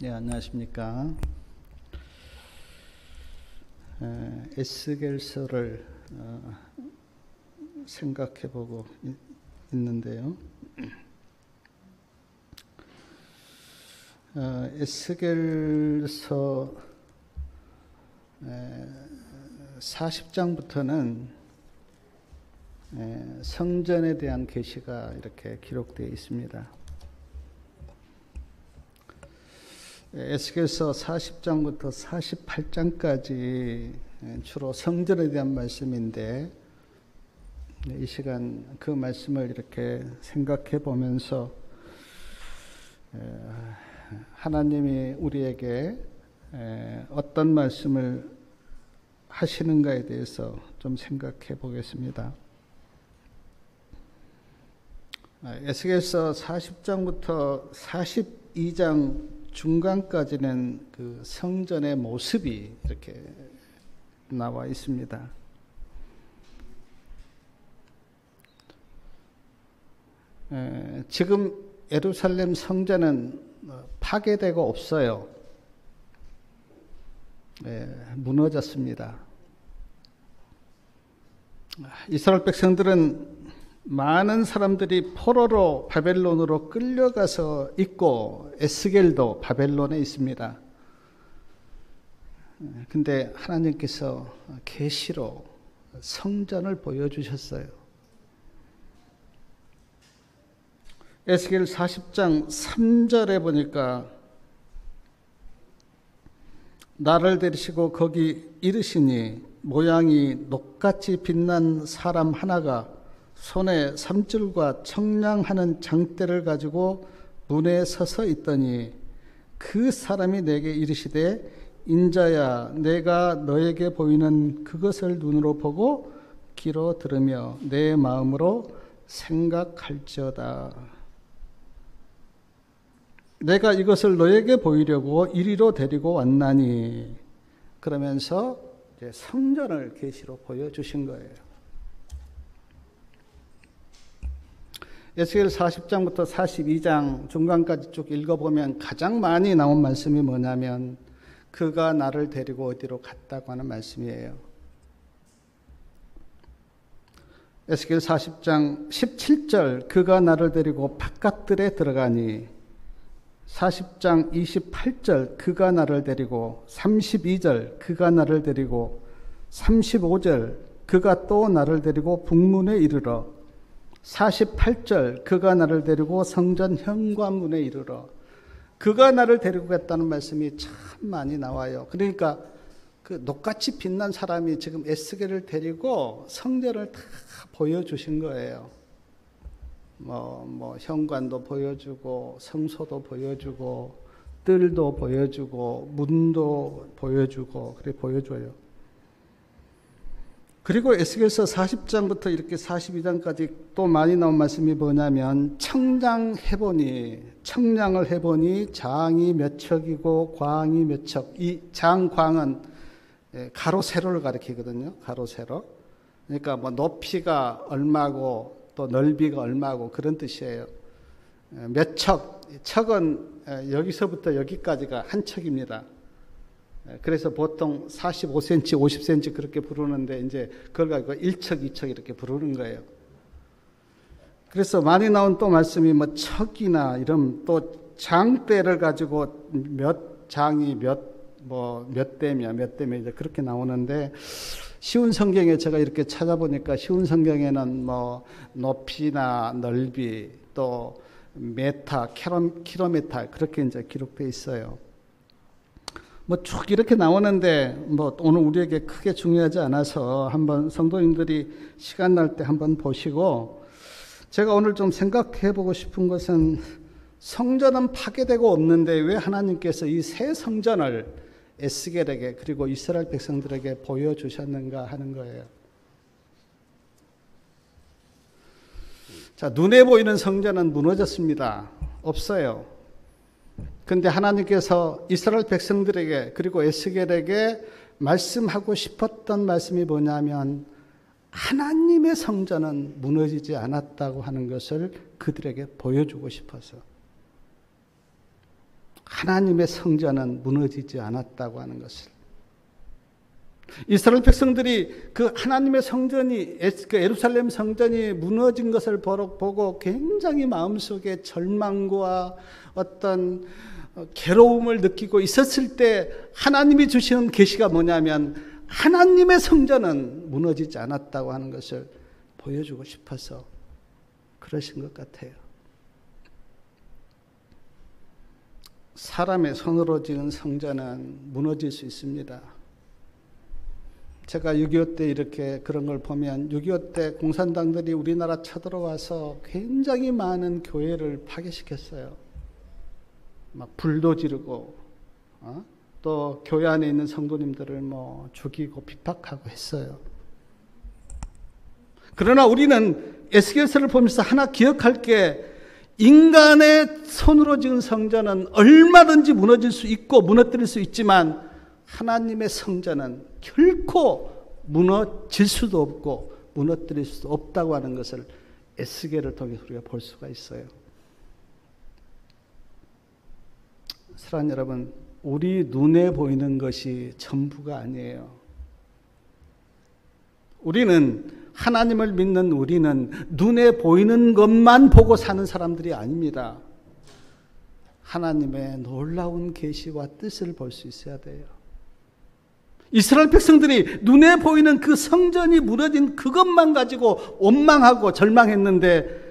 네, 안녕하십니까. 에스겔서를 생각해 보고 있는데요. 에스겔서 40장부터는 성전에 대한 계시가 이렇게 기록되어 있습니다. 에스겔서 40장부터 48장까지 주로 성전에 대한 말씀인데, 이 시간 그 말씀을 이렇게 생각해 보면서 하나님이 우리에게 어떤 말씀을 하시는가에 대해서 좀 생각해 보겠습니다. 에스겔서 40장부터 42장 중간까지는 그 성전의 모습이 이렇게 나와 있습니다. 지금 예루살렘 성전은 파괴되고 없어요. 무너졌습니다. 이스라엘 백성들은 많은 사람들이 포로로 바벨론으로 끌려가서 있고, 에스겔도 바벨론에 있습니다. 근데 하나님께서 계시로 성전을 보여주셨어요. 에스겔 40장 3절에 보니까 나를 데리시고 거기 이르시니 모양이 녹같이 빛난 사람 하나가 손에 삼줄과 청량하는 장대를 가지고 문에 서서 있더니 그 사람이 내게 이르시되 인자야 내가 너에게 보이는 그것을 눈으로 보고 귀로 들으며 내 마음으로 생각할지어다. 내가 이것을 너에게 보이려고 이리로 데리고 왔나니. 그러면서 이제 성전을 계시로 보여주신 거예요. 에스겔 40장부터 42장 중간까지 쭉 읽어보면 가장 많이 나온 말씀이 뭐냐면 그가 나를 데리고 어디로 갔다고 하는 말씀이에요. 에스겔 40장 17절 그가 나를 데리고 바깥들에 들어가니, 40장 28절 그가 나를 데리고, 32절 그가 나를 데리고, 35절 그가 또 나를 데리고 북문에 이르러, 48절 그가 나를 데리고 성전 현관문에 이르러. 그가 나를 데리고 갔다는 말씀이 참 많이 나와요. 그러니까 그 녹같이 빛난 사람이 지금 에스겔을 데리고 성전을 다 보여주신 거예요. 현관도 보여주고 성소도 보여주고 뜰도 보여주고 문도 보여주고 그래 보여줘요. 그리고 에스겔서 40장부터 이렇게 42장까지 또 많이 나온 말씀이 뭐냐면 청량을 해보니 장이 몇 척이고 광이 몇 척. 이 장, 광은 가로 세로를 가리키거든요. 가로 세로. 그러니까 높이가 얼마고 또 넓이가 얼마고 그런 뜻이에요. 몇 척. 척은 여기서부터 여기까지가 한 척입니다. 그래서 보통 45cm, 50cm 그렇게 부르는데 이제 그걸 가지고 1척, 2척 이렇게 부르는 거예요. 그래서 많이 나온 또 말씀이 척이나 이런 또 장대를 가지고 몇 장이 몇 대며 이제 그렇게 나오는데, 쉬운 성경에 제가 이렇게 찾아보니까 쉬운 성경에는 높이나 넓이 또 메타, 킬로미터 그렇게 이제 기록되어 있어요. 쭉 이렇게 나오는데 오늘 우리에게 크게 중요하지 않아서 한번 성도님들이 시간 날 때 한번 보시고, 제가 오늘 좀 생각해 보고 싶은 것은 성전은 파괴되고 없는데 왜 하나님께서 이 새 성전을 에스겔에게 그리고 이스라엘 백성들에게 보여주셨는가 하는 거예요. 자, 눈에 보이는 성전은 무너졌습니다. 없어요. 근데 하나님께서 이스라엘 백성들에게 그리고 에스겔에게 말씀하고 싶었던 말씀이 뭐냐면 하나님의 성전은 무너지지 않았다고 하는 것을 그들에게 보여주고 싶어서. 하나님의 성전은 무너지지 않았다고 하는 것을. 이스라엘 백성들이 그 하나님의 성전이, 그 예루살렘 성전이 무너진 것을 보고 굉장히 마음속에 절망과 어떤 괴로움을 느끼고 있었을 때 하나님이 주시는 계시가 뭐냐면 하나님의 성전은 무너지지 않았다고 하는 것을 보여주고 싶어서 그러신 것 같아요. 사람의 손으로 지은 성전은 무너질 수 있습니다. 제가 6.25 때 이렇게 그런 걸 보면 6.25 때 공산당들이 우리나라 쳐들어와서 굉장히 많은 교회를 파괴시켰어요. 막 불도 지르고 또 교회 안에 있는 성도님들을 뭐 죽이고 핍박하고 했어요. 그러나 우리는 에스겔서를 보면서 하나 기억할 게 인간의 손으로 지은 성전은 얼마든지 무너질 수 있고 무너뜨릴 수 있지만 하나님의 성전은 결코 무너질 수도 없고 무너뜨릴 수도 없다고 하는 것을 에스겔을 통해서 우리가 볼 수가 있어요. 사랑하는 여러분, 우리 눈에 보이는 것이 전부가 아니에요. 우리는 하나님을 믿는 우리는 눈에 보이는 것만 보고 사는 사람들이 아닙니다. 하나님의 놀라운 계시와 뜻을 볼 수 있어야 돼요. 이스라엘 백성들이 눈에 보이는 그 성전이 무너진 그것만 가지고 원망하고 절망했는데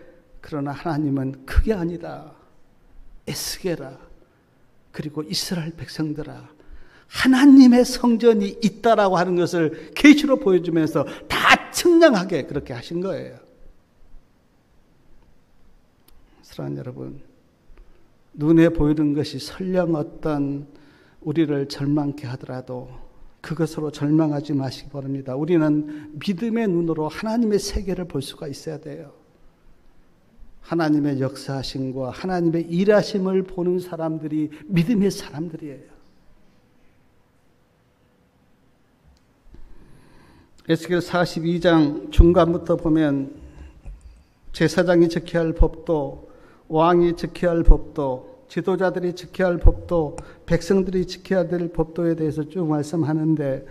그러나 하나님은 그게 아니다. 에스겔아 그리고 이스라엘 백성들아 하나님의 성전이 있다라고 하는 것을 계시로 보여주면서 다 측량하게 그렇게 하신 거예요. 사랑하는 여러분, 눈에 보이는 것이 설령 어떤 우리를 절망케 하더라도 그것으로 절망하지 마시기 바랍니다. 우리는 믿음의 눈으로 하나님의 세계를 볼 수가 있어야 돼요. 하나님의 역사하심과 하나님의 일하심을 보는 사람들이 믿음의 사람들이에요. 에스겔 42장 중간부터 보면 제사장이 지켜야 할 법도 왕이 지켜야 할 법도 지도자들이 지켜야 할 법도 백성들이 지켜야 될 법도에 대해서 쭉 말씀하는데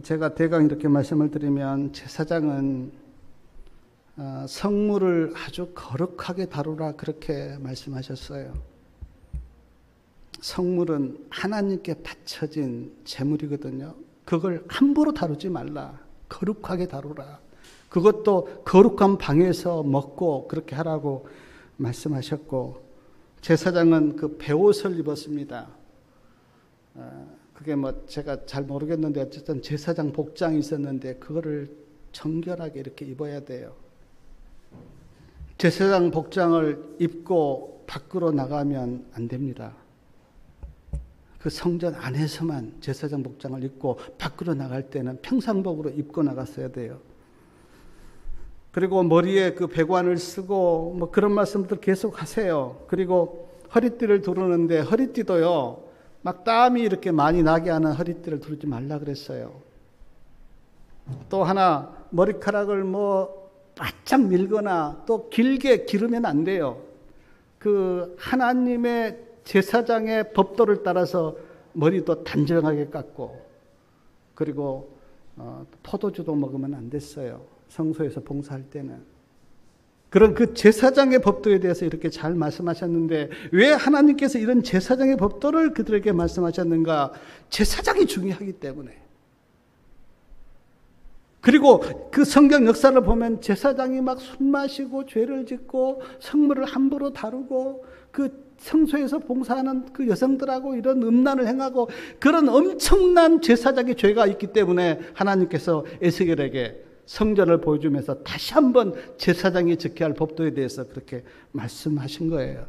제가 대강 이렇게 말씀을 드리면 제사장은 성물을 아주 거룩하게 다루라 그렇게 말씀하셨어요. 성물은 하나님께 바쳐진 제물이거든요. 그걸 함부로 다루지 말라. 거룩하게 다루라. 그것도 거룩한 방에서 먹고 그렇게 하라고 말씀하셨고 제사장은 그 베옷을 입었습니다. 그게 뭐 제가 잘 모르겠는데 어쨌든 제사장 복장이 있었는데 그거를 정결하게 이렇게 입어야 돼요. 제사장 복장을 입고 밖으로 나가면 안 됩니다. 그 성전 안에서만 제사장 복장을 입고 밖으로 나갈 때는 평상복으로 입고 나갔어야 돼요. 그리고 머리에 그 배관을 쓰고 뭐 그런 말씀들 계속 하세요. 그리고 허리띠를 두르는데 허리띠도요. 막 땀이 이렇게 많이 나게 하는 허리띠를 두르지 말라 그랬어요. 또 하나 머리카락을 뭐 바짝 밀거나 또 길게 기르면 안 돼요. 그 하나님의 제사장의 법도를 따라서 머리도 단정하게 깎고 그리고 포도주도 먹으면 안 됐어요. 성소에서 봉사할 때는. 그런 그 제사장의 법도에 대해서 이렇게 잘 말씀하셨는데 왜 하나님께서 이런 제사장의 법도를 그들에게 말씀하셨는가? 제사장이 중요하기 때문에. 그리고 그 성경 역사를 보면 제사장이 막 술 마시고 죄를 짓고 성물을 함부로 다루고 그 성소에서 봉사하는 그 여성들하고 이런 음란을 행하고 그런 엄청난 제사장의 죄가 있기 때문에 하나님께서 에스겔에게 성전을 보여주면서 다시 한번 제사장이 지켜야 할 법도에 대해서 그렇게 말씀하신 거예요.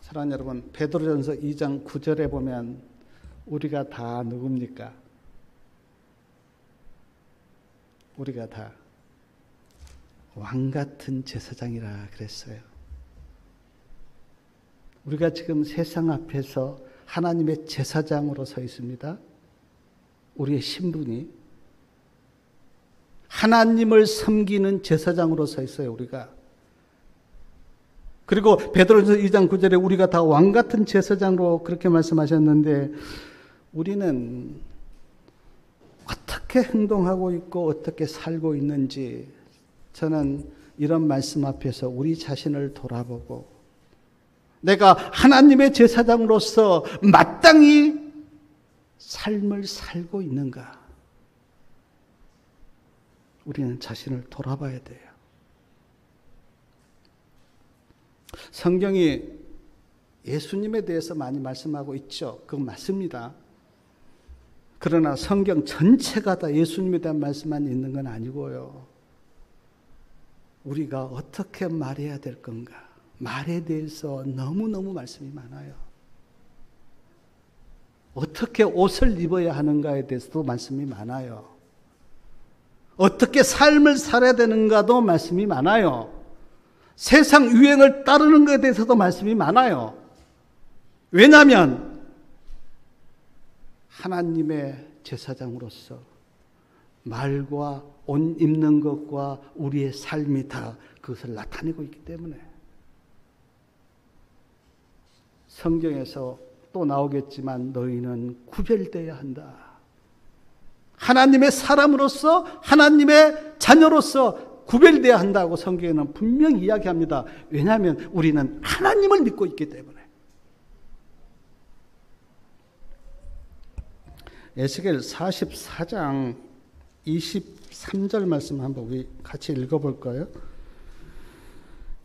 사랑하는 여러분, 베드로전서 2장 9절에 보면 우리가 다 누굽니까? 우리가 다 왕 같은 제사장이라 그랬어요. 우리가 지금 세상 앞에서 하나님의 제사장으로 서 있습니다. 우리의 신분이 하나님을 섬기는 제사장으로 서 있어요. 우리가 그리고 베드로전서 2장 9절에 우리가 다 왕 같은 제사장으로 그렇게 말씀하셨는데 우리는 어떻게 행동하고 있고 어떻게 살고 있는지 저는 이런 말씀 앞에서 우리 자신을 돌아보고 내가 하나님의 제사장으로서 마땅히 삶을 살고 있는가? 우리는 자신을 돌아봐야 돼요. 성경이 예수님에 대해서 많이 말씀하고 있죠. 그건 맞습니다. 그러나 성경 전체가 다 예수님에 대한 말씀만 있는 건 아니고요. 우리가 어떻게 말해야 될 건가? 말에 대해서 너무너무 말씀이 많아요. 어떻게 옷을 입어야 하는가에 대해서도 말씀이 많아요. 어떻게 삶을 살아야 되는가도 말씀이 많아요. 세상 유행을 따르는 것에 대해서도 말씀이 많아요. 왜냐하면 하나님의 제사장으로서 말과 옷 입는 것과 우리의 삶이 다 그것을 나타내고 있기 때문에 성경에서 또 나오겠지만 너희는 구별되어야 한다. 하나님의 사람으로서 하나님의 자녀로서 구별되어야 한다고 성경에는 분명히 이야기합니다. 왜냐하면 우리는 하나님을 믿고 있기 때문에. 에스겔 44장 23절 말씀 한번 우리 같이 읽어볼까요?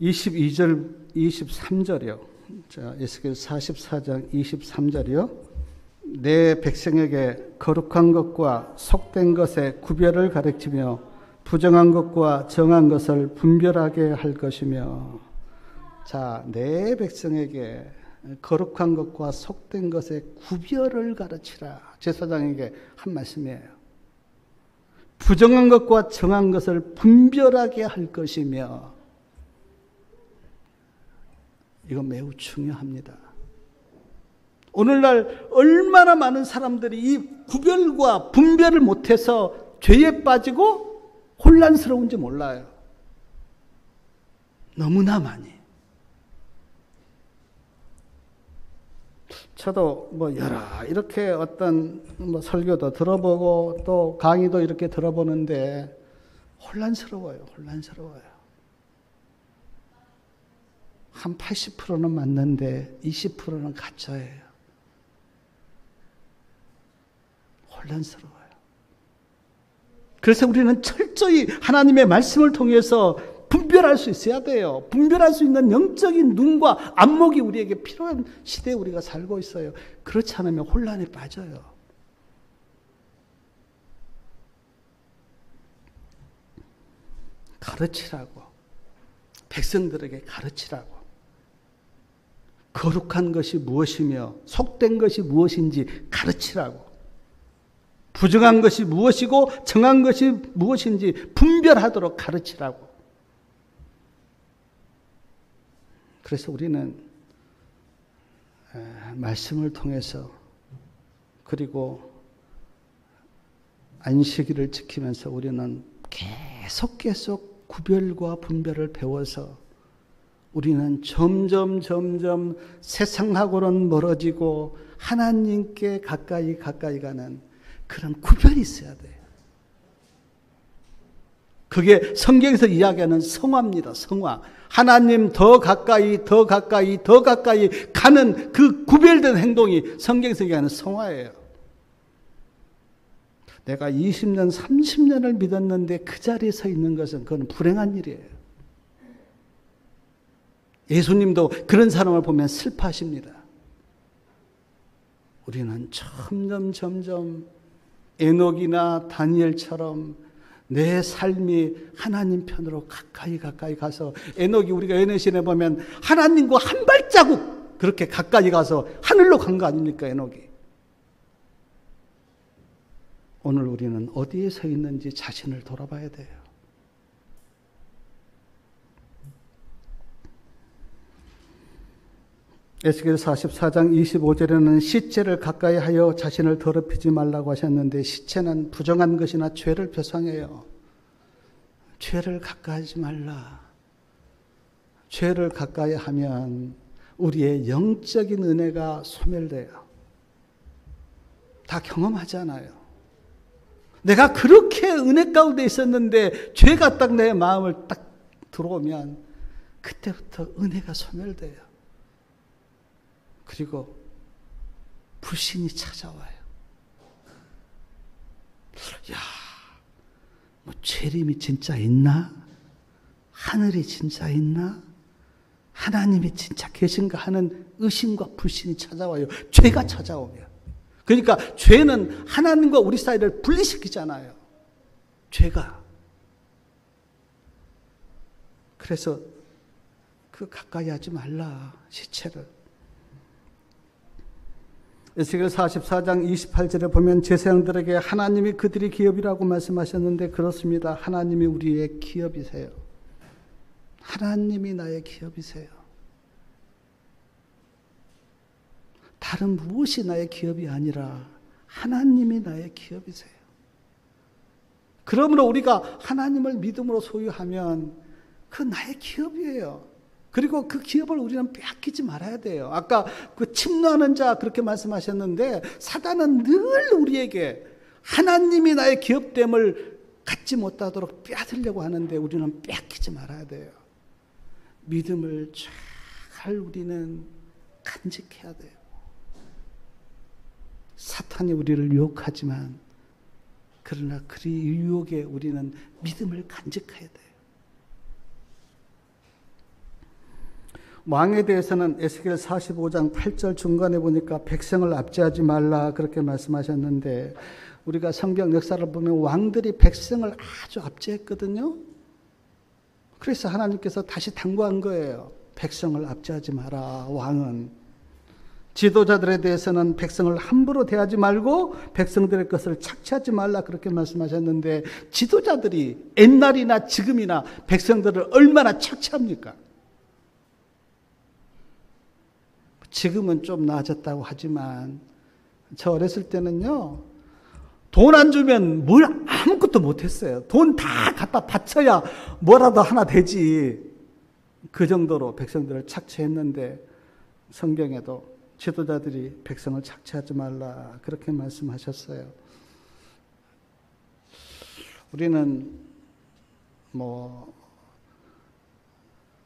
22절, 23절이요. 자, 에스겔 44장 23절이요. 내 백성에게 거룩한 것과 속된 것의 구별을 가르치며 부정한 것과 정한 것을 분별하게 할 것이며. 자, 내 백성에게 거룩한 것과 속된 것의 구별을 가르치라. 제사장에게 한 말씀이에요. 부정한 것과 정한 것을 분별하게 할 것이며. 이건 매우 중요합니다. 오늘날 얼마나 많은 사람들이 이 구별과 분별을 못해서 죄에 빠지고 혼란스러운지 몰라요. 너무나 많이. 저도 이렇게 어떤 설교도 들어보고 또 강의도 이렇게 들어보는데 혼란스러워요. 한 80%는 맞는데 20%는 가짜예요. 혼란스러워요. 그래서 우리는 철저히 하나님의 말씀을 통해서 분별할 수 있어야 돼요. 분별할 수 있는 영적인 눈과 안목이 우리에게 필요한 시대에 우리가 살고 있어요. 그렇지 않으면 혼란에 빠져요. 가르치라고. 백성들에게 가르치라고. 거룩한 것이 무엇이며 속된 것이 무엇인지 가르치라고. 부정한 것이 무엇이고 정한 것이 무엇인지 분별하도록 가르치라고. 그래서 우리는 말씀을 통해서 그리고 안식일을 지키면서 우리는 계속 구별과 분별을 배워서 우리는 점점 세상하고는 멀어지고 하나님께 가까이 가는 그런 구별이 있어야 돼요. 그게 성경에서 이야기하는 성화입니다. 성화. 하나님 더 가까이 가는 그 구별된 행동이 성경에서 이야기하는 성화예요. 내가 20년, 30년을 믿었는데 그 자리에 서 있는 것은 그건 불행한 일이에요. 예수님도 그런 사람을 보면 슬퍼하십니다. 우리는 점점 에녹이나 다니엘처럼 내 삶이 하나님 편으로 가까이 가서 에녹이 우리가 에녹신에 보면 하나님과 한 발자국 그렇게 가까이 가서 하늘로 간 거 아닙니까? 에녹이. 오늘 우리는 어디에 서 있는지 자신을 돌아봐야 돼요. 에스겔 44장 25절에는 시체를 가까이 하여 자신을 더럽히지 말라고 하셨는데 시체는 부정한 것이나 죄를 표상해요. 죄를 가까이 하지 말라. 죄를 가까이 하면 우리의 영적인 은혜가 소멸돼요. 다 경험하잖아요. 내가 그렇게 은혜 가운데 있었는데 죄가 딱 내 마음을 딱 들어오면 그때부터 은혜가 소멸돼요. 그리고 불신이 찾아와요. 야, 뭐 재림이 진짜 있나? 하늘이 진짜 있나? 하나님이 진짜 계신가 하는 의심과 불신이 찾아와요. 죄가 찾아오면. 그러니까 죄는 하나님과 우리 사이를 분리시키잖아요. 죄가. 그래서 그 가까이 하지 말라, 시체를. 에스겔 44장 28절에 보면 제사장들에게 하나님이 그들이 기업이라고 말씀하셨는데 그렇습니다. 하나님이 우리의 기업이세요. 하나님이 나의 기업이세요. 다른 무엇이 나의 기업이 아니라 하나님이 나의 기업이세요. 그러므로 우리가 하나님을 믿음으로 소유하면 그 나의 기업이에요. 그리고 그 기업을 우리는 빼앗기지 말아야 돼요. 아까 그 침노하는 자 그렇게 말씀하셨는데 사단은 늘 우리에게 하나님이 나의 기업됨을 갖지 못하도록 빼앗으려고 하는데 우리는 빼앗기지 말아야 돼요. 믿음을 잘 우리는 간직해야 돼요. 사탄이 우리를 유혹하지만 그러나 그 유혹에 우리는 믿음을 간직해야 돼요. 왕에 대해서는 에스겔 45장 8절 중간에 보니까 백성을 압제하지 말라 그렇게 말씀하셨는데 우리가 성경 역사를 보면 왕들이 백성을 아주 압제했거든요. 그래서 하나님께서 다시 당부한 거예요. 백성을 압제하지 마라. 왕은. 지도자들에 대해서는 백성을 함부로 대하지 말고 백성들의 것을 착취하지 말라 그렇게 말씀하셨는데 지도자들이 옛날이나 지금이나 백성들을 얼마나 착취합니까? 지금은 좀 나아졌다고 하지만 저 어렸을 때는요. 돈 안 주면 뭘 아무것도 못했어요. 돈 다 갖다 바쳐야 뭐라도 하나 되지. 그 정도로 백성들을 착취했는데 성경에도 지도자들이 백성을 착취하지 말라 그렇게 말씀하셨어요. 우리는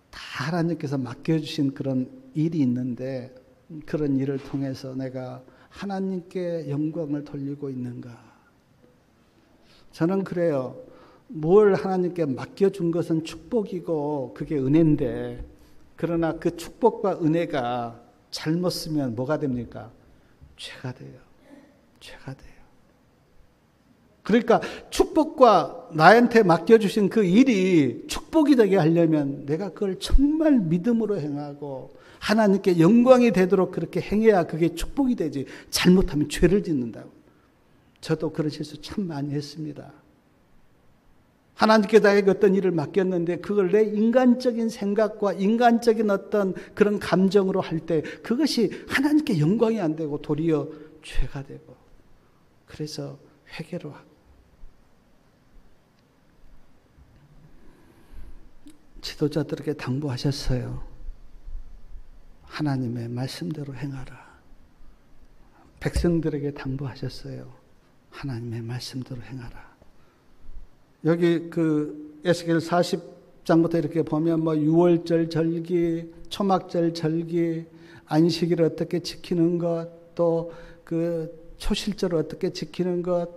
다 하나님께서 맡겨주신 그런 일이 있는데 그런 일을 통해서 내가 하나님께 영광을 돌리고 있는가? 저는 그래요. 뭘 하나님께 맡겨준 것은 축복이고 그게 은혜인데 그러나 그 축복과 은혜가 잘못 쓰면 뭐가 됩니까? 죄가 돼요. 죄가 돼요. 그러니까 축복과 나한테 맡겨주신 그 일이 축복이 되게 하려면 내가 그걸 정말 믿음으로 행하고 하나님께 영광이 되도록 그렇게 행해야 그게 축복이 되지. 잘못하면 죄를 짓는다고. 저도 그런 실수 참 많이 했습니다. 하나님께 나에게 어떤 일을 맡겼는데 그걸 내 인간적인 생각과 인간적인 어떤 그런 감정으로 할 때 그것이 하나님께 영광이 안 되고 도리어 죄가 되고 그래서 회개로 하고 지도자들에게 당부하셨어요. 하나님의 말씀대로 행하라. 백성들에게 당부하셨어요. 하나님의 말씀대로 행하라. 여기 그 에스겔 40장부터 이렇게 보면 유월절 절기, 초막절 절기, 안식일을 어떻게 지키는 것, 또 그 초실절을 어떻게 지키는 것,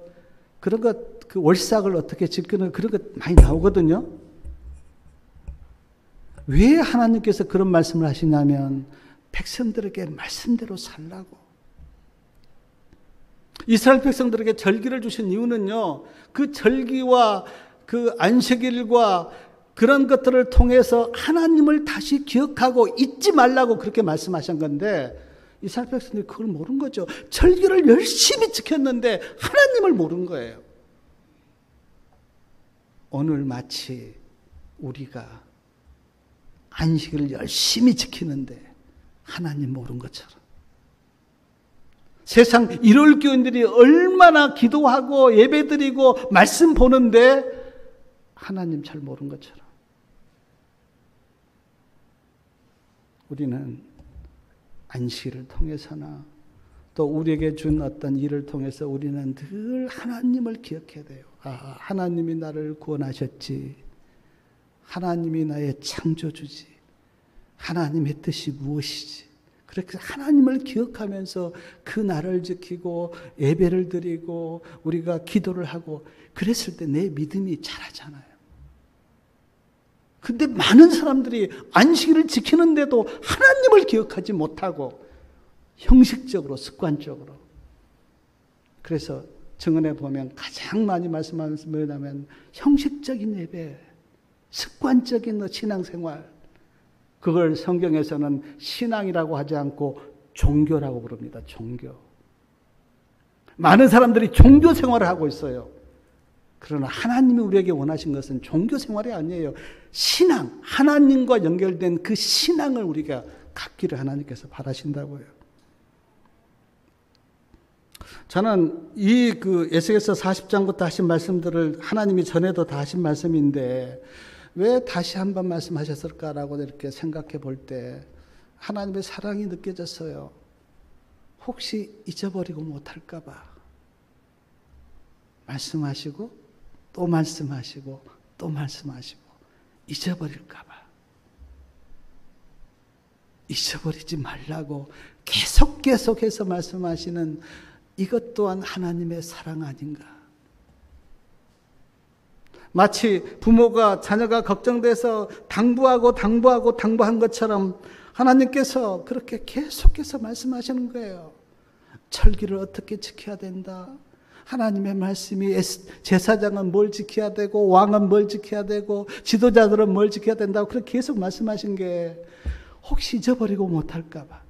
그런 것, 그 월삭을 어떻게 지키는 그런 것 많이 나오거든요. 왜 하나님께서 그런 말씀을 하시냐면 백성들에게 말씀대로 살라고. 이스라엘 백성들에게 절기를 주신 이유는요. 그 절기와 그 안식일과 그런 것들을 통해서 하나님을 다시 기억하고 잊지 말라고 그렇게 말씀하신 건데 이스라엘 백성들이 그걸 모르는 거죠. 절기를 열심히 지켰는데 하나님을 모르는 거예요. 오늘 마치 우리가 안식일을 열심히 지키는데 하나님 모르는 것처럼 세상 일요일 교인들이 얼마나 기도하고 예배드리고 말씀 보는데 하나님 잘 모르는 것처럼 우리는 안식일을 통해서나 또 우리에게 준 어떤 일을 통해서 우리는 늘 하나님을 기억해야 돼요. 하나님이 나를 구원하셨지. 하나님이 나의 창조주지. 하나님의 뜻이 무엇이지. 그렇게 하나님을 기억하면서 그 날을 지키고 예배를 드리고 우리가 기도를 하고 그랬을 때 내 믿음이 자라잖아요. 근데 많은 사람들이 안식일을 지키는데도 하나님을 기억하지 못하고 형식적으로 습관적으로. 그래서 증언에 보면 가장 많이 말씀하는 것은 뭐냐면 형식적인 예배, 습관적인 신앙생활. 그걸 성경에서는 신앙이라고 하지 않고 종교라고 부릅니다. 종교. 많은 사람들이 종교 생활을 하고 있어요. 그러나 하나님이 우리에게 원하신 것은 종교 생활이 아니에요. 신앙, 하나님과 연결된 그 신앙을 우리가 갖기를 하나님께서 바라신다고요. 저는 이 에스겔서 40장부터 하신 말씀들을 하나님이 전에도 다 하신 말씀인데 왜 다시 한번 말씀하셨을까라고 이렇게 생각해 볼 때 하나님의 사랑이 느껴졌어요. 혹시 잊어버리고 못할까 봐. 말씀하시고 또 말씀하시고 또 말씀하시고 잊어버릴까 봐. 잊어버리지 말라고 계속해서 말씀하시는 이것 또한 하나님의 사랑 아닌가. 마치 부모가 자녀가 걱정돼서 당부한 것처럼 하나님께서 그렇게 계속해서 말씀하시는 거예요. 철기를 어떻게 지켜야 된다. 하나님의 말씀이 제사장은 뭘 지켜야 되고 왕은 뭘 지켜야 되고 지도자들은 뭘 지켜야 된다고 그렇게 계속 말씀하신 게 혹시 잊어버리고 못할까 봐.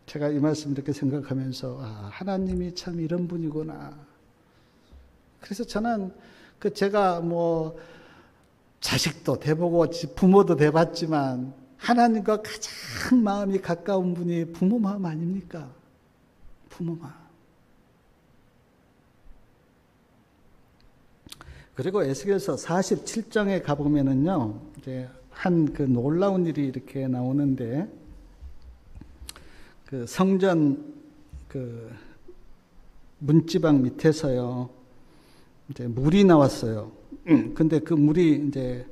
제가 이 말씀 이렇게 생각하면서 하나님이 참 이런 분이구나. 그래서 저는 제가 자식도 돼보고 부모도 돼봤지만 하나님과 가장 마음이 가까운 분이 부모 마음 아닙니까? 부모 마음. 그리고 에스겔서 47장에 가보면은요, 이제 한 놀라운 일이 이렇게 나오는데, 성전 문지방 밑에서요, 이제 물이 나왔어요. 근데 그 물이 이제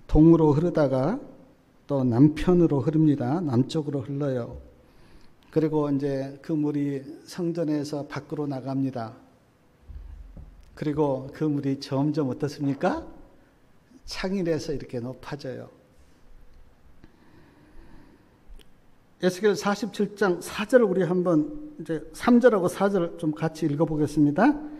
동으로 흐르다가 또 남편으로 흐릅니다. 남쪽으로 흘러요. 그리고 이제 그 물이 성전에서 밖으로 나갑니다. 그리고 그 물이 점점 어떻습니까? 창일에서 이렇게 높아져요. 에스겔 47장 4절을 우리 한번 이제 3절하고 4절 좀 같이 읽어보겠습니다.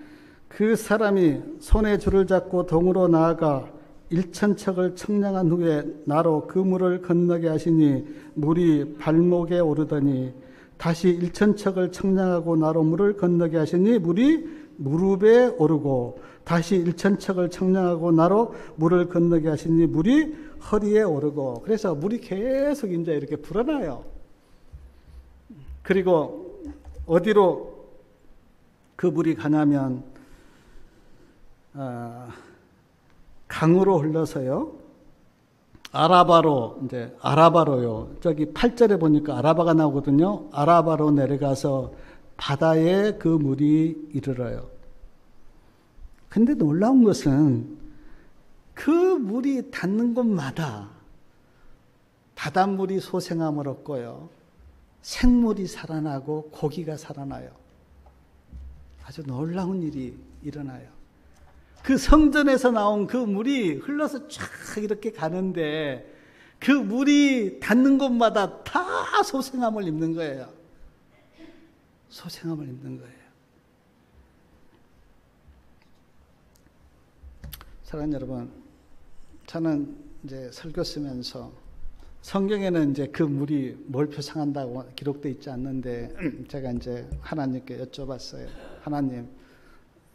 그 사람이 손에 줄을 잡고 동으로 나아가 1,000척을 청량한 후에 나로 그 물을 건너게 하시니 물이 발목에 오르더니 다시 1,000척을 청량하고 나로 물을 건너게 하시니 물이 무릎에 오르고 다시 1,000척을 청량하고 나로 물을 건너게 하시니 물이 허리에 오르고. 그래서 물이 계속 이제 이렇게 불어나요. 그리고 어디로 그 물이 가냐면 강으로 흘러서요. 아라바로요. 저기 8절에 보니까 아라바가 나오거든요. 아라바로 내려가서 바다에 그 물이 이르러요. 근데 놀라운 것은 그 물이 닿는 곳마다 바닷물이 소생함을 얻고요. 생물이 살아나고 고기가 살아나요. 아주 놀라운 일이 일어나요. 그 성전에서 나온 그 물이 흘러서 쫙 이렇게 가는데 그 물이 닿는 곳마다 다 소생함을 입는 거예요. 소생함을 입는 거예요. 사랑하는 여러분, 저는 이제 설교 쓰면서 성경에는 이제 그 물이 뭘 표상한다고 기록되어 있지 않는데 제가 이제 하나님께 여쭤봤어요. 하나님,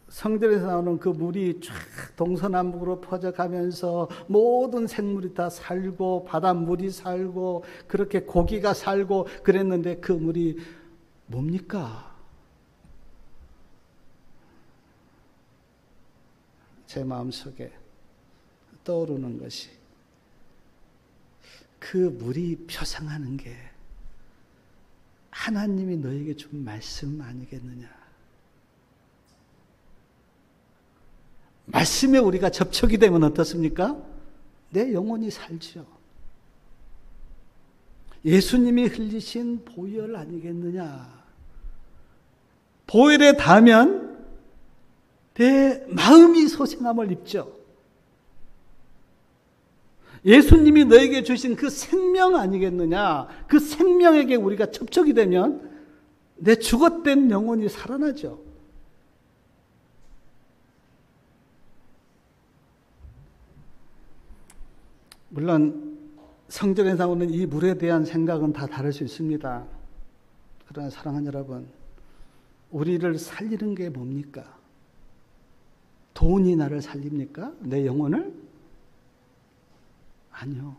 성전에서 나오는 그 물이 쫙 동서남북으로 퍼져가면서 모든 생물이 다 살고 바닷물이 살고 그렇게 고기가 살고 그랬는데 그 물이 뭡니까? 제 마음속에 떠오르는 것이 그 물이 표상하는 게 하나님이 너에게 준 말씀 아니겠느냐. 말씀에 우리가 접촉이 되면 어떻습니까? 내 영혼이 살죠. 예수님이 흘리신 보혈 아니겠느냐. 보혈에 닿으면 내 마음이 소생함을 입죠. 예수님이 너에게 주신 그 생명 아니겠느냐. 그 생명에게 우리가 접촉이 되면 내 죽었던 영혼이 살아나죠. 물론 성전에 나오는 이 물에 대한 생각은 다 다를 수 있습니다. 그러나 사랑하는 여러분, 우리를 살리는 게 뭡니까? 돈이 나를 살립니까? 내 영혼을? 아니요.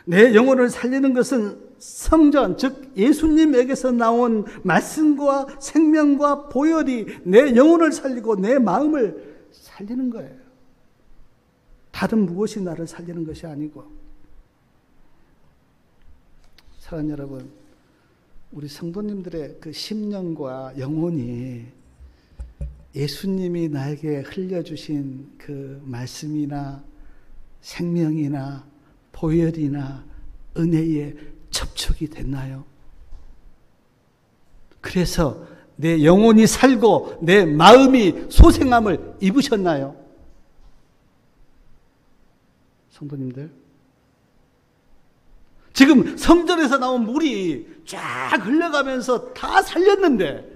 내 영혼을 살리는 것은 성전, 즉 예수님에게서 나온 말씀과 생명과 보혈이 내 영혼을 살리고 내 마음을 살리는 거예요. 다른 무엇이 나를 살리는 것이 아니고. 사랑하는 여러분, 우리 성도님들의 그 심령과 영혼이 예수님이 나에게 흘려주신 그 말씀이나 생명이나 보혈이나 은혜에 접촉이 됐나요? 그래서 내 영혼이 살고 내 마음이 소생함을 입으셨나요? 성도님들, 지금 성전에서 나온 물이 쫙 흘러가면서 다 살렸는데,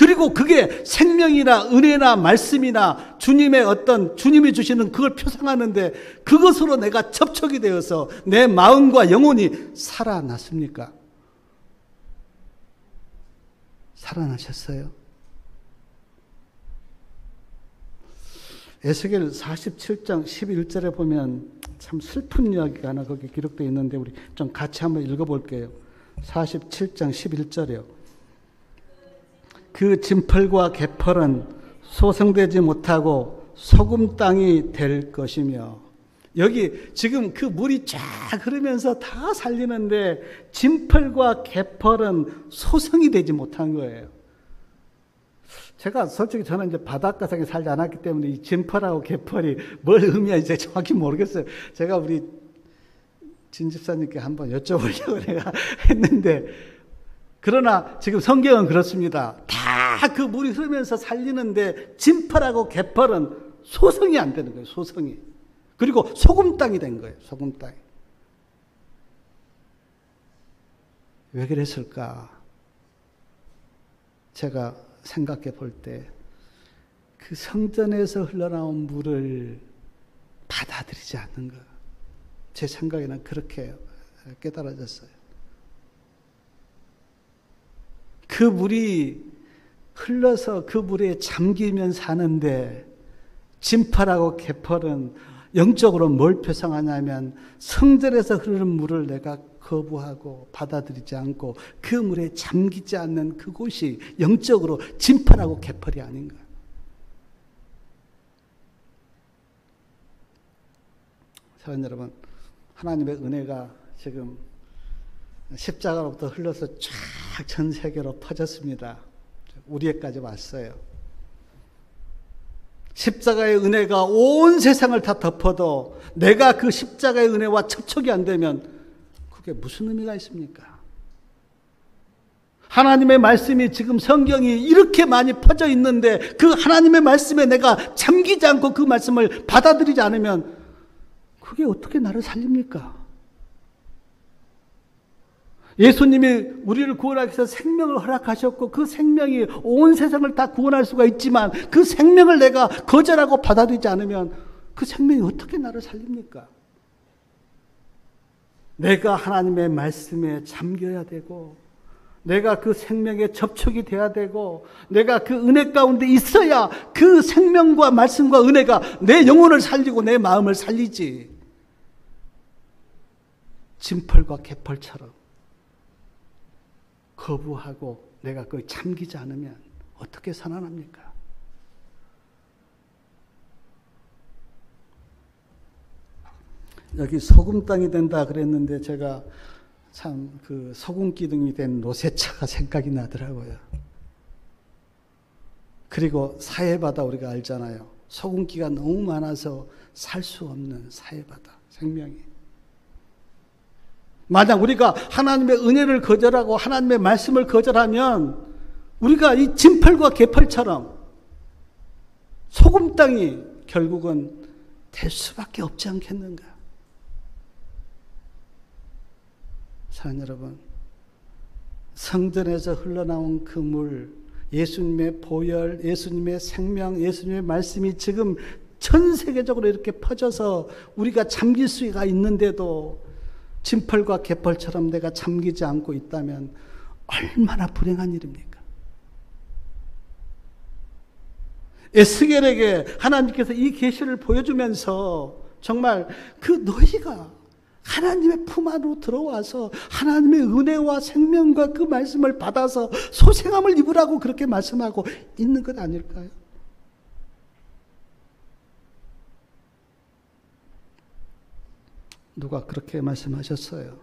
그리고 그게 생명이나 은혜나 말씀이나 주님의 어떤 주님이 주시는 그걸 표상하는데 그것으로 내가 접촉이 되어서 내 마음과 영혼이 살아났습니까? 살아나셨어요? 에스겔 47장 11절에 보면 참 슬픈 이야기가 하나 거기 기록되어 있는데 우리 좀 같이 한번 읽어볼게요. 47장 11절이요. 그 진펄과 개펄은 소성되지 못하고 소금 땅이 될 것이며, 여기 지금 그 물이 쫙 흐르면서 다 살리는데 진펄과 개펄은 소성이 되지 못한 거예요. 제가 솔직히 저는 이제 바닷가상에 살지 않았기 때문에 이 진펄하고 개펄이 뭘 의미하는지 정확히 모르겠어요. 제가 우리 진 집사님께 한번 여쭤보려고 내가 했는데, 그러나 지금 성경은 그렇습니다. 다 그 물이 흐르면서 살리는데 진펄하고 개펄은 소성이 안 되는 거예요. 소성이. 그리고 소금 땅이 된 거예요. 소금 땅이. 왜 그랬을까? 제가 생각해 볼 때 그 성전에서 흘러나온 물을 받아들이지 않는 것. 제 생각에는 그렇게 깨달아졌어요. 그 물이 흘러서 그 물에 잠기면 사는데 진펄하고 개펄은 영적으로 뭘 표상하냐면 성전에서 흐르는 물을 내가 거부하고 받아들이지 않고 그 물에 잠기지 않는 그곳이 영적으로 진펄하고 개펄이 아닌가. 사랑하는 여러분, 하나님의 은혜가 지금 십자가로부터 흘러서 쫙 전 세계로 퍼졌습니다. 우리에까지 왔어요. 십자가의 은혜가 온 세상을 다 덮어도 내가 그 십자가의 은혜와 접촉이 안 되면 그게 무슨 의미가 있습니까? 하나님의 말씀이 지금 성경이 이렇게 많이 퍼져 있는데 그 하나님의 말씀에 내가 잠기지 않고 그 말씀을 받아들이지 않으면 그게 어떻게 나를 살립니까? 예수님이 우리를 구원하기 위해서 생명을 허락하셨고 그 생명이 온 세상을 다 구원할 수가 있지만 그 생명을 내가 거절하고 받아들이지 않으면 그 생명이 어떻게 나를 살립니까? 내가 하나님의 말씀에 잠겨야 되고 내가 그 생명에 접촉이 돼야 되고 내가 그 은혜 가운데 있어야 그 생명과 말씀과 은혜가 내 영혼을 살리고 내 마음을 살리지. 진펄과 개펄처럼 거부하고 내가 거기 잠기지 않으면 어떻게 살아납니까? 여기 소금 땅이 된다 그랬는데 제가 참 그 소금 기둥이 된 노새차가 생각이 나더라고요. 그리고 사해바다 우리가 알잖아요. 소금기가 너무 많아서 살 수 없는 사해바다, 생명이. 만약 우리가 하나님의 은혜를 거절하고 하나님의 말씀을 거절하면 우리가 이 진펄과 개펄처럼 소금 땅이 결국은 될 수밖에 없지 않겠는가. 사랑하는 여러분, 성전에서 흘러나온 그 물, 예수님의 보혈, 예수님의 생명, 예수님의 말씀이 지금 전 세계적으로 이렇게 퍼져서 우리가 잠길 수가 있는데도 진펄과 개펄처럼 내가 잠기지 않고 있다면 얼마나 불행한 일입니까? 에스겔에게 하나님께서 이 계시를 보여주면서 정말 그 너희가 하나님의 품 안으로 들어와서 하나님의 은혜와 생명과 그 말씀을 받아서 소생함을 입으라고 그렇게 말씀하고 있는 것 아닐까요? 누가 그렇게 말씀하셨어요.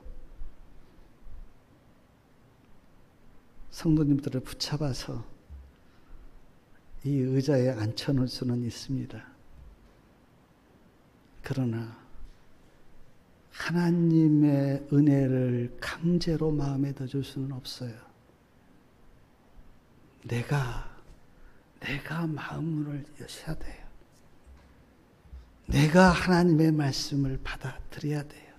성도님들을 붙잡아서 이 의자에 앉혀놓을 수는 있습니다. 그러나 하나님의 은혜를 강제로 마음에 넣어줄 수는 없어요. 내가 마음문을 여셔야 돼요. 내가 하나님의 말씀을 받아들여야 돼요.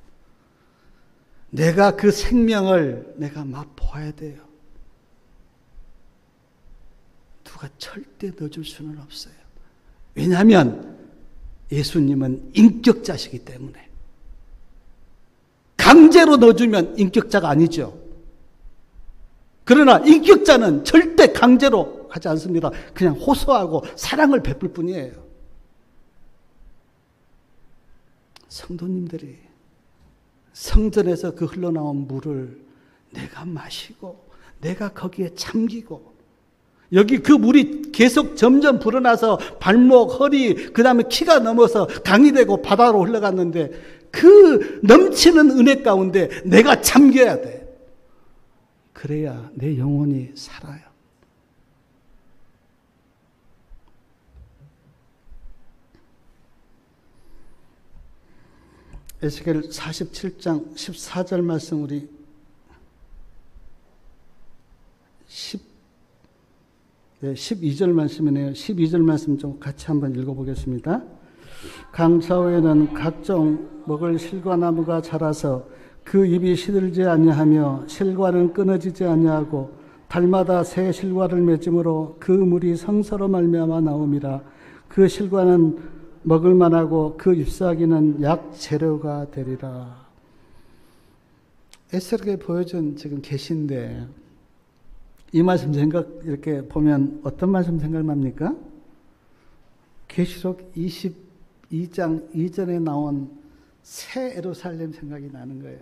내가 그 생명을 내가 맛보아야 돼요. 누가 절대 넣어줄 수는 없어요. 왜냐하면 예수님은 인격자시기 때문에. 강제로 넣어주면 인격자가 아니죠. 그러나 인격자는 절대 강제로 하지 않습니다. 그냥 호소하고 사랑을 베풀 뿐이에요. 성도님들이 성전에서 그 흘러나온 물을 내가 마시고 내가 거기에 잠기고 여기 그 물이 계속 점점 불어나서 발목, 허리, 그 다음에 키가 넘어서 강이 되고 바다로 흘러갔는데 그 넘치는 은혜 가운데 내가 잠겨야 돼. 그래야 내 영혼이 살아요. 에스겔 47장 14절 말씀 우리 12절 말씀이네요. 12절 말씀 좀 같이 한번 읽어보겠습니다. 강 좌우에는 각종 먹을 실과나무가 자라서 그 잎이 시들지 아니하며 실과는 끊어지지 아니하고 달마다 새 실과를 맺음으로 그 물이 성서로 말미암아 나옴이라. 그 실과는 먹을 만하고 그 잎사귀는 약 재료가 되리라. 에스겔에게 보여준 지금 계시인데 이 말씀 이렇게 보면 어떤 말씀 생각납니까? 계시록 22장 이전에 나온 새 예루살렘 생각이 나는 거예요.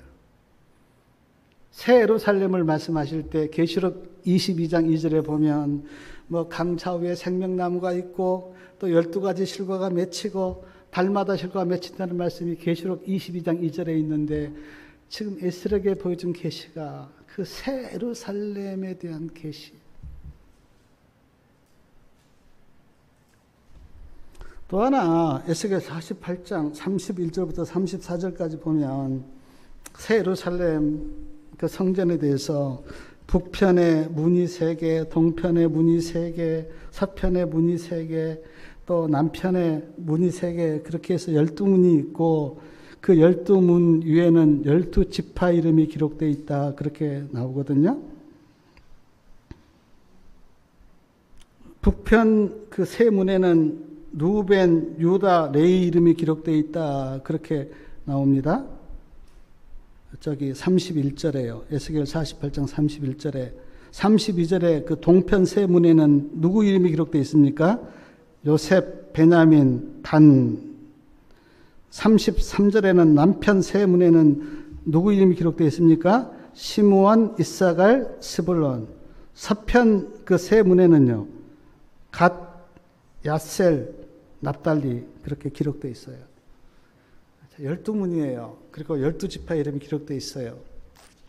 새 예루살렘을 말씀하실 때 계시록 22장 2절에 보면 뭐 강좌 위에 생명나무가 있고 또 12가지 실과가 맺히고 달마다 실과가 맺힌다는 말씀이 계시록 22장 2절에 있는데 지금 에스겔에게 보여준 계시가 그 새 예루살렘에 대한 계시. 또 하나 에스겔 48장 31절부터 34절까지 보면 새 예루살렘 그 성전에 대해서 북편에 문이 3개, 동편에 문이 3개, 서편에 문이 3개, 또 남편에 문이 3개, 그렇게 해서 12문이 있고 그 12문 위에는 12지파 이름이 기록되어 있다. 그렇게 나오거든요. 북편 그 세 문에는 루벤, 유다, 레위 이름이 기록되어 있다. 그렇게 나옵니다. 저기 31절에요. 에스겔 48장 31절에 32절에 그 동편 세 문에는 누구 이름이 기록되어 있습니까? 요셉, 베냐민, 단. 33절에는 남편 세 문에는 누구 이름이 기록되어 있습니까? 시므온, 이사갈, 스불론. 서편 그 세 문에는요. 갓, 야셀, 납달리 그렇게 기록되어 있어요. 12문이에요. 그리고 12지파 이름이 기록되어 있어요.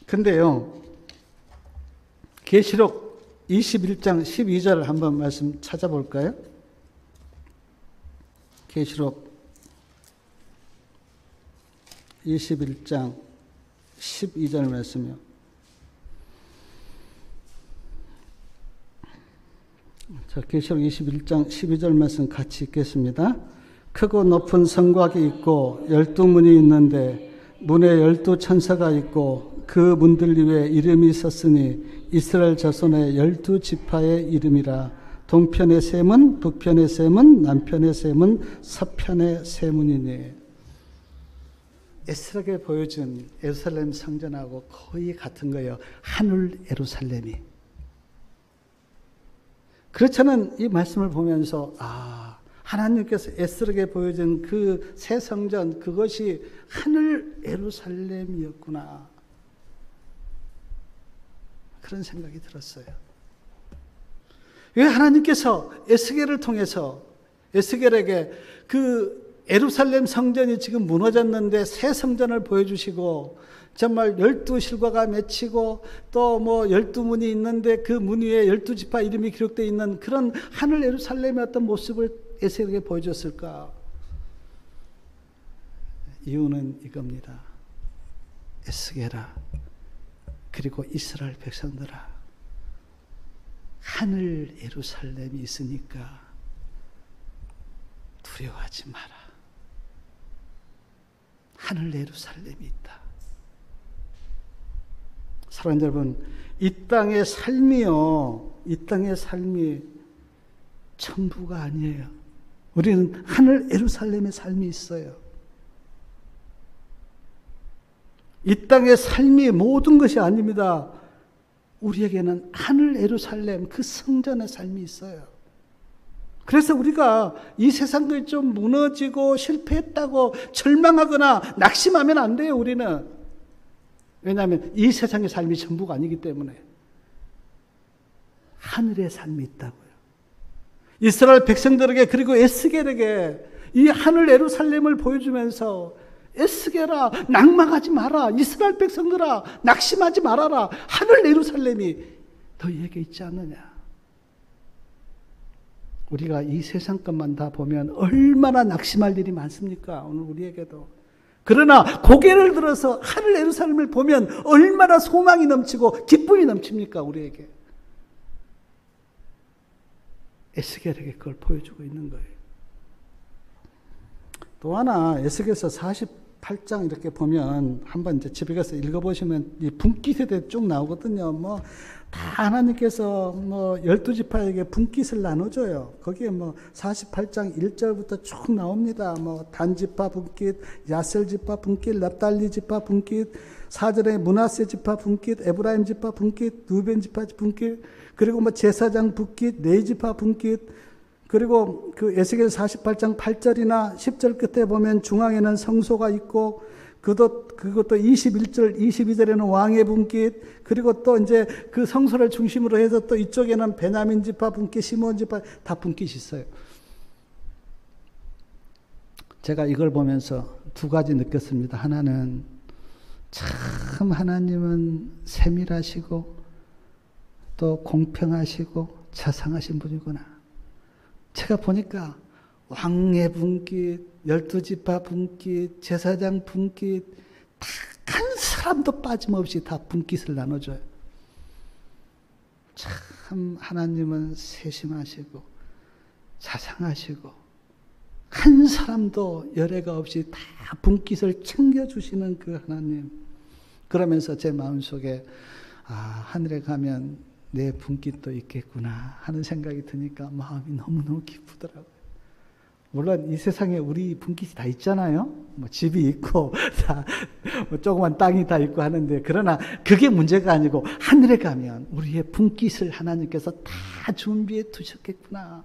근데요, 계시록 21장 12절 한번 말씀 찾아볼까요? 계시록 21장 12절 말씀이요. 자, 계시록 21장 12절 말씀 같이 읽겠습니다. 크고 높은 성곽이 있고 12문이 있는데 문에 12천사가 있고 그 문들 위에 이름이 섰으니 이스라엘 자손의 12지파의 이름이라. 동편의 세 문, 북편의 세 문, 남편의 세 문, 서편의 세 문이니. 에스라에게 보여준 예루살렘 성전하고 거의 같은 거예요. 하늘 예루살렘이. 그렇잖아요. 이 말씀을 보면서 하나님께서 에스라에게 보여준 그 새 성전, 그것이 하늘 예루살렘이었구나. 그런 생각이 들었어요. 왜 하나님께서 에스겔을 통해서 에스겔에게 그 예루살렘 성전이 지금 무너졌는데 새 성전을 보여주시고, 정말 12실과가 맺히고 또 뭐 12문이 있는데 그 문 위에 12지파 이름이 기록되어 있는 그런 하늘 예루살렘의 어떤 모습을 에스겔에게 보여줬을까? 이유는 이겁니다. 에스겔아, 그리고 이스라엘 백성들아, 하늘 예루살렘이 있으니까 두려워하지 마라. 하늘 예루살렘이 있다. 사랑하는 여러분, 이 땅의 삶이요, 이 땅의 삶이 전부가 아니에요. 우리는 하늘 예루살렘의 삶이 있어요. 이 땅의 삶이 모든 것이 아닙니다. 우리에게는 하늘 예루살렘, 그 성전의 삶이 있어요. 그래서 우리가 이 세상이 좀 무너지고 실패했다고 절망하거나 낙심하면 안 돼요, 우리는. 왜냐하면 이 세상의 삶이 전부가 아니기 때문에. 하늘의 삶이 있다고요. 이스라엘 백성들에게, 그리고 에스겔에게 이 하늘 예루살렘을 보여주면서, 에스겔아, 낭망하지 마라. 이스라엘 백성들아, 낙심하지 말아라. 하늘 예루살렘이 너희에게 있지 않느냐. 우리가 이 세상 것만 다 보면 얼마나 낙심할 일이 많습니까? 오늘 우리에게도. 그러나 고개를 들어서 하늘 예루살렘을 보면 얼마나 소망이 넘치고 기쁨이 넘칩니까? 우리에게. 에스겔에게 그걸 보여주고 있는 거예요. 또 하나, 에스겔서 48장 이렇게 보면 한번 이제 집에 가서 읽어보시면 이 분깃에 쭉 나오거든요. 뭐 다 하나님께서 뭐 12지파에게 분깃을 나눠줘요. 거기에 뭐 48장 1절부터 쭉 나옵니다. 뭐 단지파 분깃, 야셀지파 분깃, 납달리 지파 분깃, 4절에 므낫세 지파 분깃, 에브라임 지파 분깃, 루벤 지파 분깃, 그리고 뭐 제사장 분깃, 레위지파 분깃, 그리고 그 에스겔 48장 8절이나 10절 끝에 보면 중앙에는 성소가 있고, 그것도 21절, 22절에는 왕의 분깃, 그리고 또 이제 그 성소를 중심으로 해서 또 이쪽에는 베냐민 지파 분깃, 시몬 지파 다 분깃이 있어요. 제가 이걸 보면서 두 가지 느꼈습니다. 하나는 참 하나님은 세밀하시고 또 공평하시고 자상하신 분이구나. 제가 보니까 왕의 분깃, 12지파 분깃, 제사장 분깃, 다 한 사람도 빠짐없이 다 분깃을 나눠줘요. 참 하나님은 세심하시고 자상하시고 한 사람도 열애가 없이 다 분깃을 챙겨주시는 그 하나님. 그러면서 제 마음속에 하늘에 가면 내 분깃도 있겠구나 하는 생각이 드니까 마음이 너무너무 기쁘더라고요. 물론 이 세상에 우리 분깃이 다 있잖아요. 뭐 집이 있고 다 뭐 조그만 땅이 다 있고 하는데, 그러나 그게 문제가 아니고 하늘에 가면 우리의 분깃을 하나님께서 다 준비해 두셨겠구나.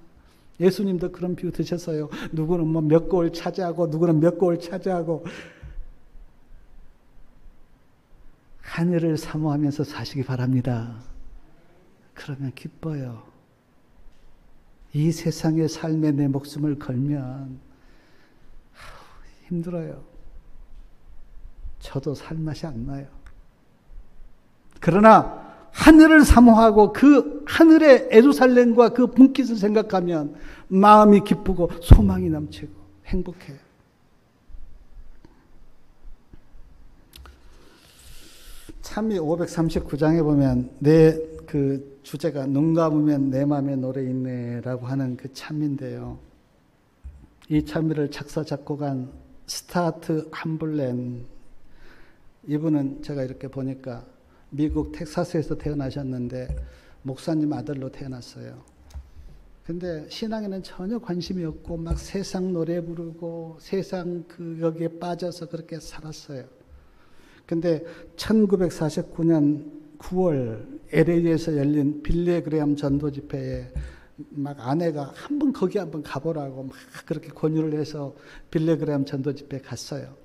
예수님도 그런 비유 드셨어요. 누구는 뭐 몇 골 차지하고 누구는 몇 골 차지하고. 하늘을 사모하면서 사시기 바랍니다. 그러면 기뻐요. 이 세상의 삶에 내 목숨을 걸면 힘들어요. 저도 살맛이 안 나요. 그러나 하늘을 사모하고 그 하늘의 예루살렘과 그 분깃을 생각하면 마음이 기쁘고 소망이 넘치고 행복해요. 참미 539장에 보면 그 주제가 눈 감으면 내 마음에 노래 있네라고 하는 그 참미인데요. 이 참미를 작사 작곡한 스타트 함블렌, 이분은 제가 이렇게 보니까 미국 텍사스에서 태어나셨는데 목사님 아들로 태어났어요. 근데 신앙에는 전혀 관심이 없고 막 세상 노래 부르고 세상 여기에 빠져서 그렇게 살았어요. 근데 1949년 9월 LA에서 열린 빌리 그레엄 전도 집회에 막 아내가 거기 한번 가보라고 막 그렇게 권유를 해서 빌리 그레엄 전도 집회에 갔어요.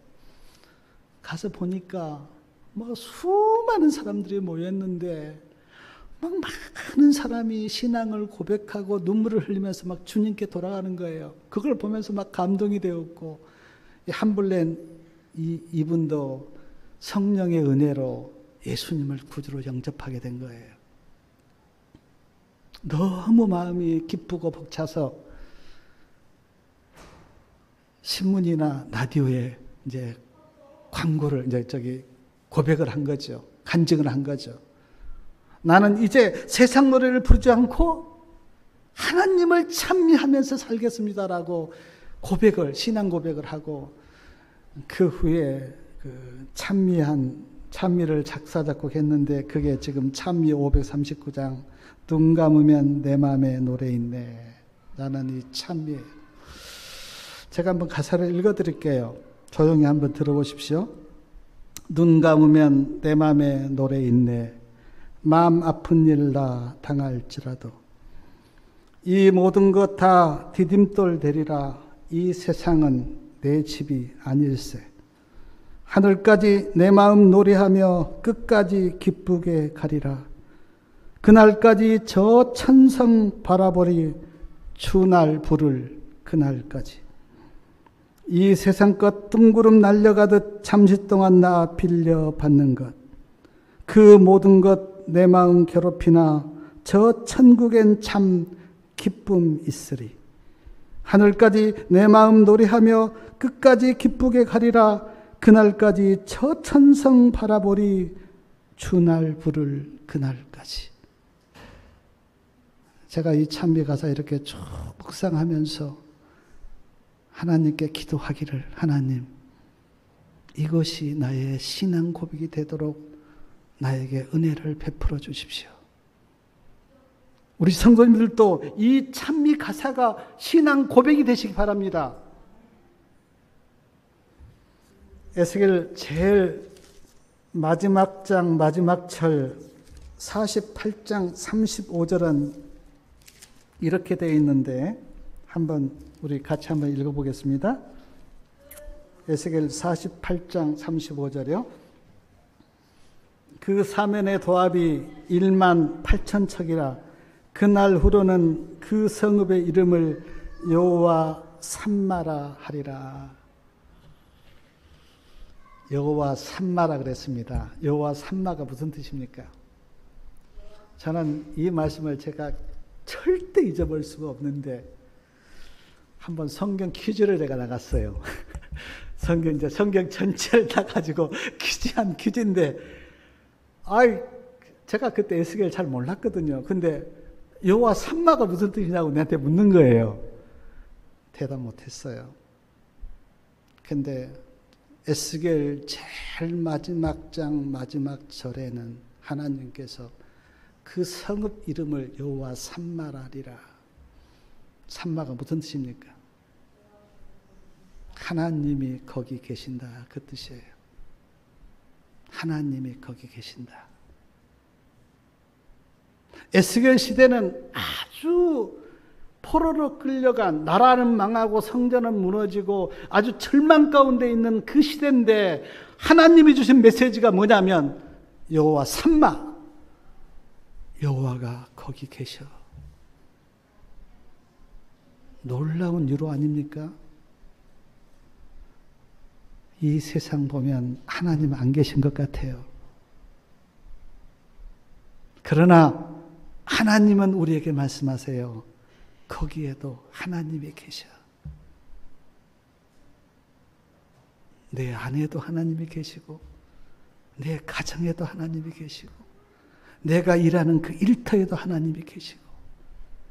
가서 보니까 뭐 수많은 사람들이 모였는데 막 많은 사람이 신앙을 고백하고 눈물을 흘리면서 막 주님께 돌아가는 거예요. 그걸 보면서 막 감동이 되었고, 함블렌 이분도 성령의 은혜로 예수님을 구주로 영접하게 된 거예요. 너무 마음이 기쁘고 벅차서 신문이나 라디오에 이제 광고를 고백을 한 거죠. 간증을 한 거죠. 나는 이제 세상 노래를 부르지 않고 하나님을 찬미하면서 살겠습니다라고 신앙 고백을 하고, 그 후에 그 찬미를 작사 작곡했는데 그게 지금 찬미 539장 눈 감으면 내 마음에 노래 있네 라는 이 찬미예요. 제가 한번 가사를 읽어드릴게요. 조용히 한번 들어보십시오. 눈 감으면 내 마음에 노래 있네. 마음 아픈 일 다 당할지라도 이 모든 것 다 디딤돌 되리라. 이 세상은 내 집이 아닐세. 하늘까지 내 마음 노래하며 끝까지 기쁘게 가리라. 그날까지 저 천성 바라보리. 주날 부를 그날까지. 이 세상 것 뜬구름 날려가듯 잠시 동안 나 빌려받는 것, 그 모든 것 내 마음 괴롭히나 저 천국엔 참 기쁨 있으리. 하늘까지 내 마음 노래하며 끝까지 기쁘게 가리라. 그날까지 저 천성 바라보리. 주날 부를 그날까지. 제가 이 찬미 가사 이렇게 쭉 묵상하면서 하나님께 기도하기를, 하나님, 이것이 나의 신앙 고백이 되도록 나에게 은혜를 베풀어 주십시오. 우리 성도님들도 이 찬미 가사가 신앙 고백이 되시기 바랍니다. 에스겔 제일 마지막 장 마지막 절 48장 35절은 이렇게 되어 있는데 한번 우리 같이 한번 읽어보겠습니다. 에스겔 48장 35절이요. 그 사면의 도합이 1만 8천 척이라. 그날 후로는 그 성읍의 이름을 여호와 삼마라 하리라. 여호와 삼마라 그랬습니다. 여호와 삼마가 무슨 뜻입니까? 저는 이 말씀을 제가 절대 잊어버릴 수가 없는데 한번 성경 퀴즈를 제가 나갔어요. 성경 전체를 다 가지고 퀴즈한 퀴즈인데, 제가 그때 에스겔 잘 몰랐거든요. 근데 여호와 삼마가 무슨 뜻이냐고 내한테 묻는 거예요. 대답 못했어요. 근데 에스겔 제일 마지막 장 마지막 절에는 하나님께서 그 성읍 이름을 여호와 삼마라리라. 삼마가 무슨 뜻입니까? 하나님이 거기 계신다, 그 뜻이에요. 하나님이 거기 계신다. 에스겔 시대는 아주 포로로 끌려간, 나라는 망하고 성전은 무너지고 아주 절망 가운데 있는 그 시대인데 하나님이 주신 메시지가 뭐냐면 여호와 삼마, 여호와가 거기 계셔. 놀라운 유로 아닙니까? 이 세상 보면 하나님 안 계신 것 같아요. 그러나 하나님은 우리에게 말씀하세요. 거기에도 하나님이 계셔. 내 안에도 하나님이 계시고 내 가정에도 하나님이 계시고 내가 일하는 그 일터에도 하나님이 계시고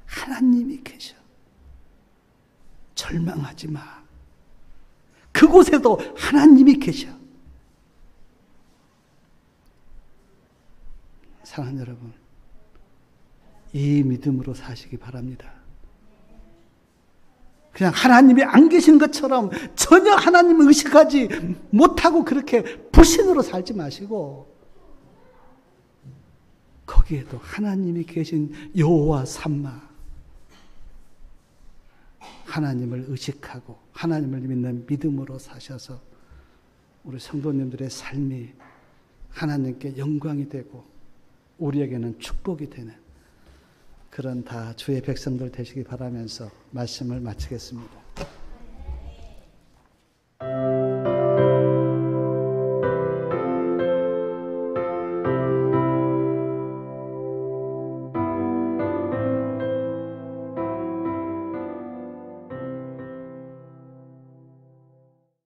하나님이 계셔. 절망하지 마. 그곳에도 하나님이 계셔. 사랑하는 여러분, 이 믿음으로 사시기 바랍니다. 그냥 하나님이 안 계신 것처럼 전혀 하나님을 의식하지 못하고 그렇게 불신으로 살지 마시고 거기에도 하나님이 계신 여호와 삼마, 하나님을 의식하고 하나님을 믿는 믿음으로 사셔서 우리 성도님들의 삶이 하나님께 영광이 되고 우리에게는 축복이 되는 그런 다 주의 백성들 되시기 바라면서 말씀을 마치겠습니다.